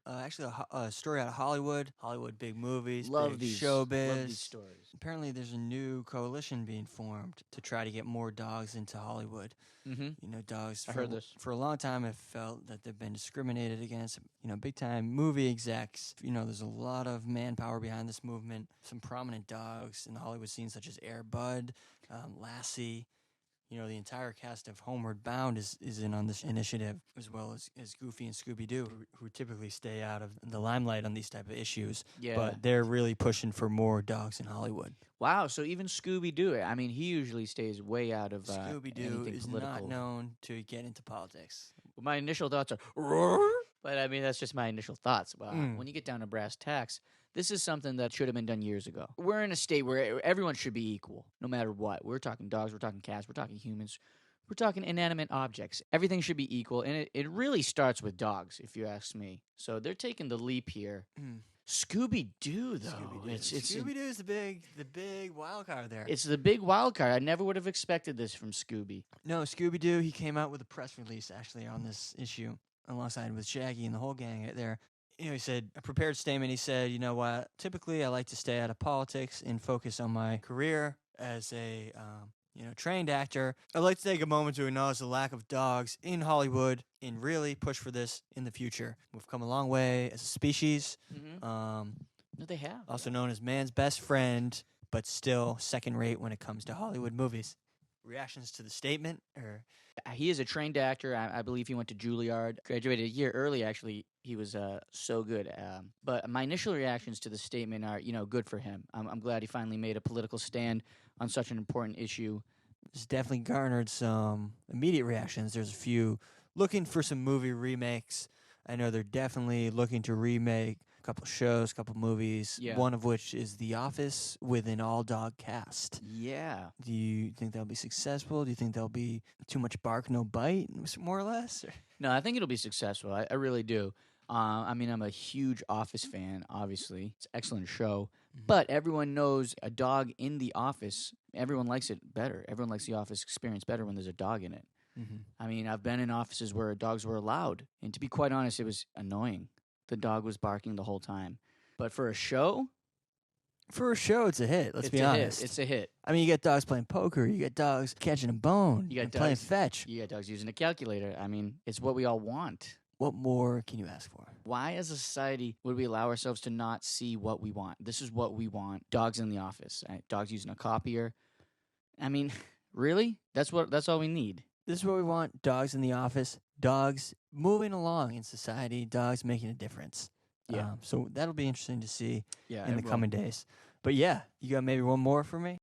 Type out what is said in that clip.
Actually, a story out of Hollywood big movies, Love big these. showbiz. Love these stories. Apparently, there's a new coalition being formed to try to get more dogs into Hollywood. Mm-hmm. You know, dogs. I heard this. For a long time. Have felt that they've been discriminated against. You know, big time movie execs. You know, there's a lot of manpower behind this movement. Some prominent dogs in the Hollywood scene, such as Air Bud, Lassie. You know, the entire cast of Homeward Bound is in on this initiative, as well as Goofy and Scooby-Doo, who typically stay out of the limelight on these type of issues. Yeah. But they're really pushing for more dogs in Hollywood. Wow, so even Scooby-Doo, I mean, he usually stays way out of Scooby-Doo anything is political. not known to get into politics. Well, my initial thoughts are, roar, but I mean, that's just my initial thoughts. When you get down to brass tacks, this is something that should have been done years ago. We're in a state where everyone should be equal, no matter what. We're talking dogs, we're talking cats, we're talking humans, we're talking inanimate objects. Everything should be equal, and it really starts with dogs, if you ask me. So they're taking the leap here. Scooby-Doo, though. Scooby-Doo is the big wild card there. It's the big wild card. I never would have expected this from Scooby. No, Scooby-Doo, he came out with a press release, actually, on this issue, alongside with Shaggy and the whole gang there. You know, he said, a prepared statement, he said, you know what, typically I like to stay out of politics and focus on my career as a, trained actor. I'd like to take a moment to acknowledge the lack of dogs in Hollywood and really push for this in the future. We've come a long way as a species. No, they have. Also known as man's best friend, but still second rate when it comes to Hollywood movies. Reactions to the statement? He is a trained actor. I believe he went to Juilliard. Graduated a year early, actually. He was so good. But my initial reactions to the statement are, good for him. I'm glad he finally made a political stand on such an important issue. It's definitely garnered some immediate reactions. There's a few looking for some movie remakes. I know they're definitely looking to remake a couple shows, a couple movies, one of which is The Office with an all-dog cast. Yeah. Do you think that'll be successful? Do you think there'll be too much bark, no bite, more or less? No, I think it'll be successful. I really do. I'm a huge Office fan, obviously. It's an excellent show. But everyone knows a dog in the office, everyone likes it better. Everyone likes the office experience better when there's a dog in it. I mean, I've been in offices where dogs were allowed. And to be quite honest, it was annoying. The dog was barking the whole time. But for a show? For a show, it's a hit. Let's be honest. It's a hit. I mean, you get dogs playing poker. You get dogs catching a bone. You got dogs playing fetch. You got dogs using a calculator. I mean, it's what we all want. What more can you ask for? Why, as a society, would we allow ourselves to not see what we want? This is what we want. Dogs in the office. Dogs using a copier. I mean, really? That's all we need. This is what we want. Dogs in the office. Dogs moving along in society. Dogs making a difference. Yeah. So that'll be interesting to see in the will. coming days. But yeah, you got maybe one more for me?